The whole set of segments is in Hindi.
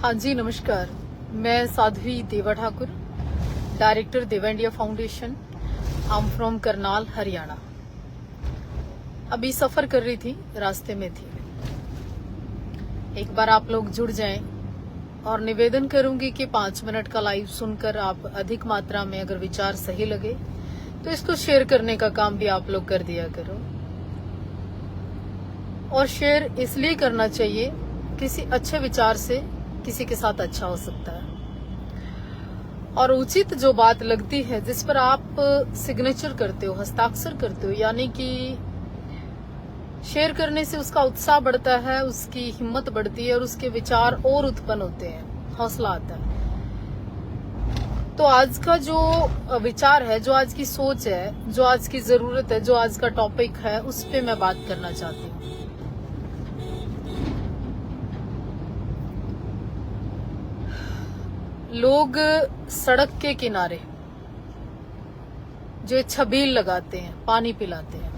हाँ जी, नमस्कार। मैं साध्वी देवा ठाकुर, डायरेक्टर देवा India foundation. I am from Karnal, Haryana. अभी सफर कर रही थी, रास्ते में थी। एक बार आप लोग जुड़ जाएं और निवेदन करूंगी कि 5 मिनट का लाइव सुनकर आप अधिक मात्रा में अगर विचार सही लगे तो इसको शेयर करने का काम भी आप लोग कर दिया करो। और शेयर इसलिए करना चाहिए, किसी अच्छे विचार से किसी के साथ अच्छा हो सकता है। और उचित जो बात लगती है, जिस पर आप सिग्नेचर करते हो, हस्ताक्षर करते हो, यानी कि शेयर करने से उसका उत्साह बढ़ता है, उसकी हिम्मत बढ़ती है और उसके विचार और उत्पन्न होते हैं, हौसला आता है। तो आज का जो विचार है, जो आज की सोच है, जो आज की जरूरत है, जो आज का टॉपिक है, उस पे मैं बात करना चाहती हूँ। लोग सड़क के किनारे जो छबील लगाते हैं, पानी पिलाते हैं,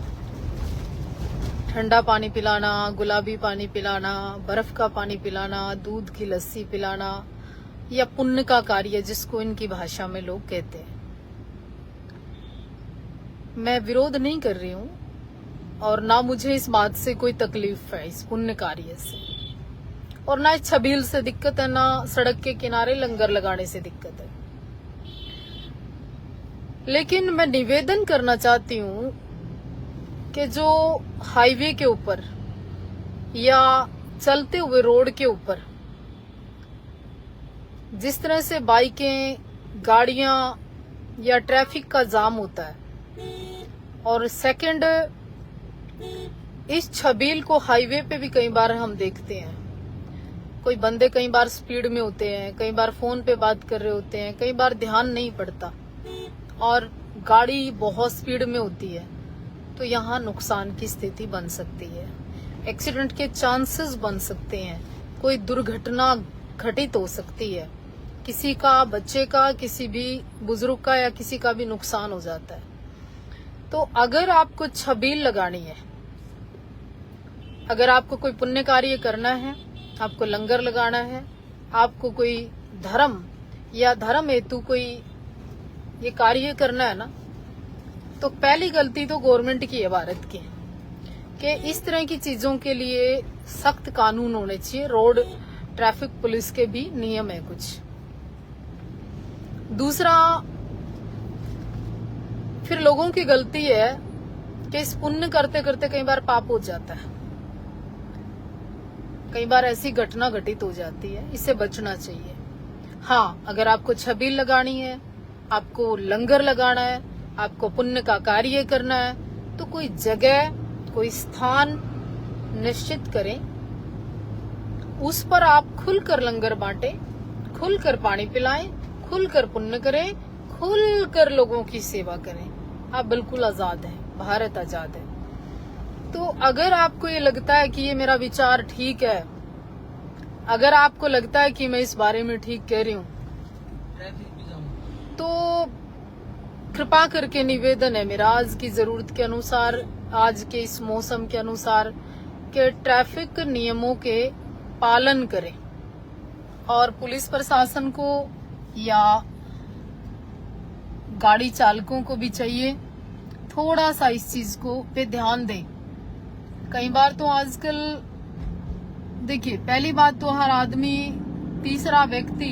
ठंडा पानी पिलाना, गुलाबी पानी पिलाना, बर्फ का पानी पिलाना, दूध की लस्सी पिलाना, या पुण्य का कार्य जिसको इनकी भाषा में लोग कहते हैं। मैं विरोध नहीं कर रही हूं और ना मुझे इस बात से कोई तकलीफ है, इस पुण्य कार्य से, और ना इस छबील से दिक्कत है, ना सड़क के किनारे लंगर लगाने से दिक्कत है। लेकिन मैं निवेदन करना चाहती हूँ कि जो हाईवे के ऊपर या चलते हुए रोड के ऊपर जिस तरह से बाइकें, गाड़ियां या ट्रैफिक का जाम होता है, और सेकंड, इस छबील को हाईवे पे भी कई बार हम देखते हैं। कोई बंदे कई बार स्पीड में होते हैं, कई बार फोन पे बात कर रहे होते हैं, कई बार ध्यान नहीं पड़ता और गाड़ी बहुत स्पीड में होती है, तो यहाँ नुकसान की स्थिति बन सकती है, एक्सीडेंट के चांसेस बन सकते हैं, कोई दुर्घटना घटित हो सकती है, किसी का, बच्चे का, किसी भी बुजुर्ग का या किसी का भी नुकसान हो जाता है। तो अगर आपको छबील लगानी है, अगर आपको कोई पुण्य कार्य करना है, आपको लंगर लगाना है, आपको कोई धर्म या धर्म हेतु कोई ये कार्य करना है ना, तो पहली गलती तो गवर्नमेंट की है, भारत की, कि इस तरह की चीजों के लिए सख्त कानून होने चाहिए। रोड ट्रैफिक पुलिस के भी नियम है कुछ। दूसरा, फिर लोगों की गलती है कि इस पुण्य करते करते कई बार पाप हो जाता है, कई बार ऐसी घटना घटित हो जाती है, इससे बचना चाहिए। हाँ, अगर आपको छबील लगानी है, आपको लंगर लगाना है, आपको पुण्य का कार्य करना है, तो कोई जगह, कोई स्थान निश्चित करें, उस पर आप खुलकर लंगर बांटें, खुलकर पानी पिलाएं, खुलकर पुण्य करें, खुलकर लोगों की सेवा करें। आप बिल्कुल आजाद हैं, भारत आजाद है। तो अगर आपको ये लगता है कि ये मेरा विचार ठीक है, अगर आपको लगता है कि मैं इस बारे में ठीक कह रही हूँ, तो कृपा करके निवेदन है मेरा, आज की जरूरत के अनुसार, आज के इस मौसम के अनुसार, कि ट्रैफिक नियमों के पालन करें। और पुलिस प्रशासन को या गाड़ी चालकों को भी चाहिए थोड़ा सा इस चीज को पे ध्यान दें। कई बार तो आजकल देखिए, पहली बात तो हर आदमी, तीसरा व्यक्ति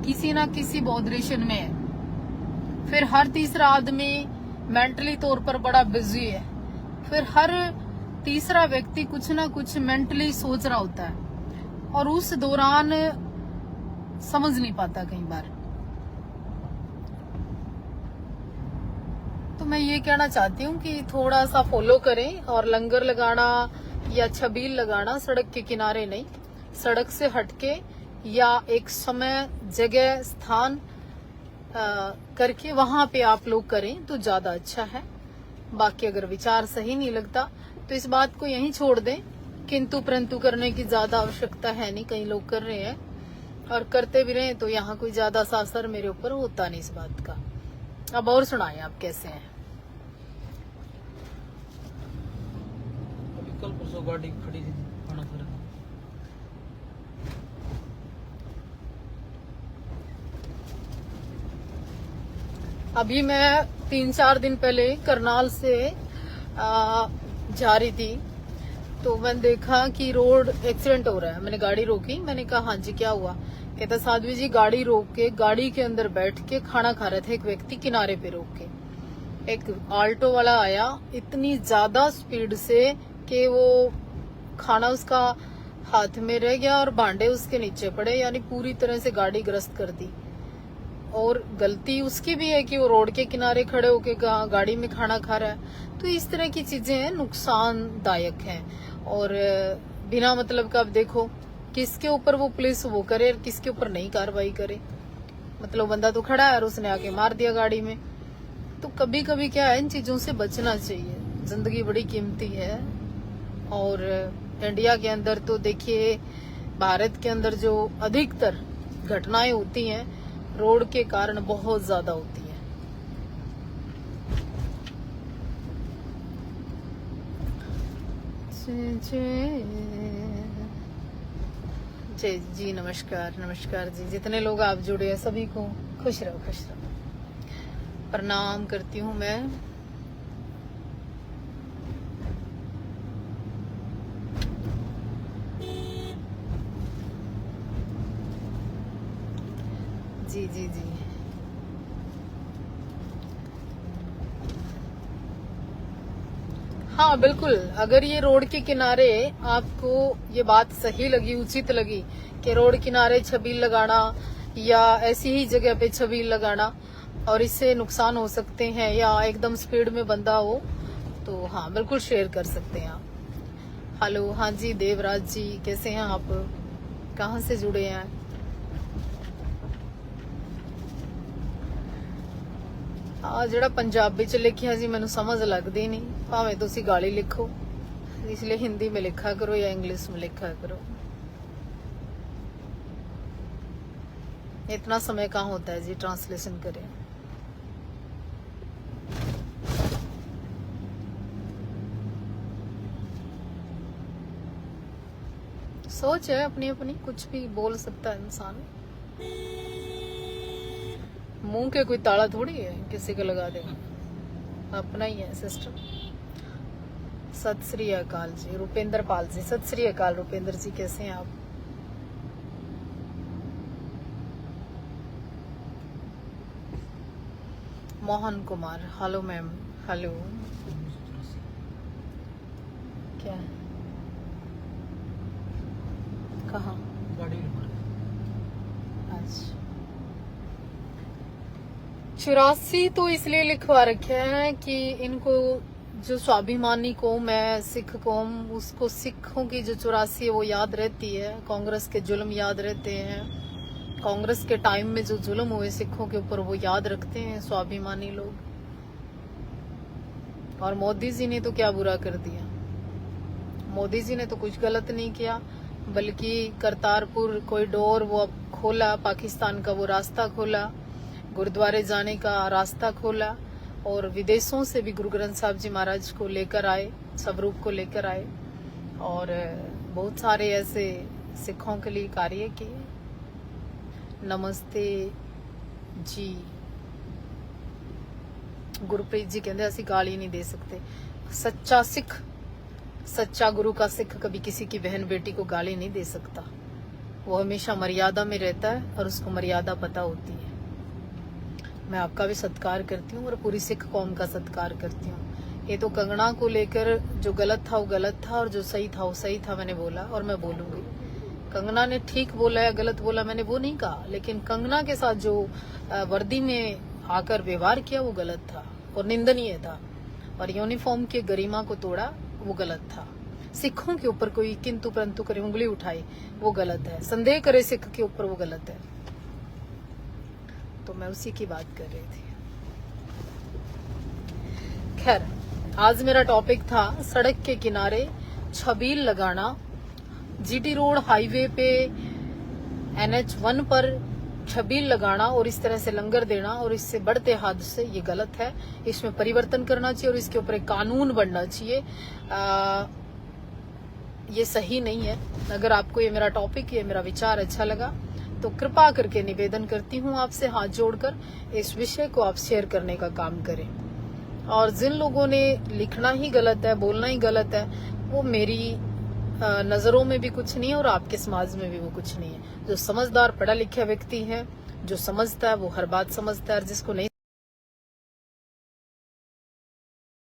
किसी ना किसी बॉडरेशन में है, फिर हर तीसरा आदमी मेंटली तौर पर बड़ा बिजी है, फिर हर तीसरा व्यक्ति कुछ ना कुछ मेंटली सोच रहा होता है और उस दौरान समझ नहीं पाता कई बार। तो मैं ये कहना चाहती हूँ कि थोड़ा सा फॉलो करें, और लंगर लगाना या छबील लगाना सड़क के किनारे नहीं, सड़क से हटके या एक समय, जगह, स्थान करके वहां पे आप लोग करें तो ज्यादा अच्छा है। बाकी अगर विचार सही नहीं लगता तो इस बात को यहीं छोड़ दें, किंतु परंतु करने की ज्यादा आवश्यकता है नहीं, कई लोग कर रहे हैं और करते भी रहे, तो यहाँ कोई ज्यादा सा असर मेरे ऊपर होता नहीं इस बात का। अब और सुनाएं, आप कैसे हैं? कल परसों गाड़ी खड़ी थी, खाना खा रहा अभी मैं 3-4 दिन पहले करनाल से जा रही थी, तो मैंने देखा कि रोड एक्सीडेंट हो रहा है। मैंने गाड़ी रोकी, मैंने कहा हाँ जी क्या हुआ? कहता साध्वी जी गाड़ी रोक के गाड़ी के अंदर बैठ के खाना खा रहे थे एक व्यक्ति किनारे पे रोक के। एक आल्टो वाला आया इतनी ज्यादा स्पीड से कि वो खाना उसका हाथ में रह गया और भांडे उसके नीचे पड़े, यानी पूरी तरह से गाड़ी ग्रस्त कर दी। और गलती उसकी भी है कि वो रोड के किनारे खड़े होके गाड़ी में खाना खा रहा है। तो इस तरह की चीजें नुकसानदायक हैं। और बिना मतलब का अब देखो किसके ऊपर वो पुलिस वो करे और किसके ऊपर नहीं कार्रवाई करे। मतलब बंदा तो खड़ा है और उसने आके मार दिया गाड़ी में। तो कभी कभी क्या है, इन चीजों से बचना चाहिए। जिंदगी बड़ी कीमती है। और इंडिया के अंदर तो देखिए, भारत के अंदर जो अधिकतर घटनाएं होती हैं रोड के कारण बहुत ज्यादा होती है। जी नमस्कार नमस्कार जी। जितने लोग आप जुड़े हैं सभी को खुश रहो प्रणाम करती हूँ मैं। जी जी जी हाँ बिल्कुल। अगर ये रोड के किनारे आपको ये बात सही लगी, उचित लगी कि रोड किनारे छबील लगाना या ऐसी ही जगह पे छबील लगाना और इससे नुकसान हो सकते हैं, या एकदम स्पीड में बंदा हो, तो हाँ बिल्कुल शेयर कर सकते हैं आप। हेलो, हाँ जी देवराज जी कैसे हैं आप? कहाँ से जुड़े हैं? ਜਿਹੜਾ पंजाबी च लिखिया जी मैनू समझ लगती नहीं, भावें तुसी गाली लिखो, इसलिए हिंदी में लिखा करो या इंग्लिश में लिखा करो। इतना समय कहाँ होता है जी ट्रांसलेशन करें। सोच है अपनी अपनी, कुछ भी बोल सकता है इंसान। मुंह के कोई ताला थोड़ी है किसी को लगा देगा, अपना ही है सिस्टम। सत श्री अकाल जी रुपेंद्र पाल जी। सत श्री अकाल रुपेंद्र जी, कैसे हैं आप? Mohan Kumar, hello ma'am. Hello, क्या कहाँ? अच्छा 84 तो इसलिए लिखवा रखे हैं कि इनको जो स्वाभिमानी कौम है, सिख कौम, उसको सिखों की जो 84 है वो याद रहती है। कांग्रेस के जुल्म याद रहते हैं, कांग्रेस के टाइम में जो जुल्म हुए सिखों के ऊपर वो याद रखते हैं स्वाभिमानी लोग। और मोदी जी ने तो क्या बुरा कर दिया? मोदी जी ने तो कुछ गलत नहीं किया, बल्कि करतारपुर कॉरिडोर वो खोला, पाकिस्तान का वो रास्ता खोला, गुरुद्वारे जाने का रास्ता खोला, और विदेशों से भी गुरु ग्रंथ साहब जी महाराज को लेकर आए, स्वरूप को लेकर आए, और बहुत सारे ऐसे सिखों के लिए कार्य किए। नमस्ते जी। गुरप्रीत जी कहते असी गाली नहीं दे सकते। सच्चा सिख, सच्चा गुरु का सिख कभी किसी की बहन बेटी को गाली नहीं दे सकता। वो हमेशा मर्यादा में रहता है और उसको मर्यादा पता होती है। मैं आपका भी सत्कार करती हूँ और पूरी सिख कौम का सत्कार करती हूँ। ये तो कंगना को लेकर जो गलत था वो गलत था और जो सही था वो सही था, मैंने बोला और मैं बोलूंगी। कंगना ने ठीक बोला या गलत बोला मैंने वो नहीं कहा, लेकिन कंगना के साथ जो वर्दी में आकर व्यवहार किया वो गलत था और निंदनीय था, और यूनिफॉर्म के गरिमा को तोड़ा वो गलत था। सिखों के ऊपर कोई किंतु परंतु करे, उंगली उठाई, वो गलत है। संदेह करे सिख के ऊपर, वो गलत है। तो मैं उसी की बात कर रही थी। खैर, आज मेरा टॉपिक था सड़क के किनारे छबील लगाना। जीटी रोड हाईवे पे NH1 पर छबील लगाना और इस तरह से लंगर देना और इससे बढ़ते हादसे, ये गलत है। इसमें परिवर्तन करना चाहिए और इसके ऊपर एक कानून बनना चाहिए। ये सही नहीं है। अगर आपको ये मेरा टॉपिक, ये मेरा विचार अच्छा लगा तो कृपा करके निवेदन करती हूँ आपसे हाथ जोड़कर इस विषय को आप शेयर करने का काम करें। और जिन लोगों ने लिखना ही गलत है, बोलना ही गलत है, वो मेरी नजरों में भी कुछ नहीं है और आपके समाज में भी वो कुछ नहीं है। जो समझदार पढ़ा लिखा व्यक्ति है, जो समझता है, वो हर बात समझता है, और जिसको नहीं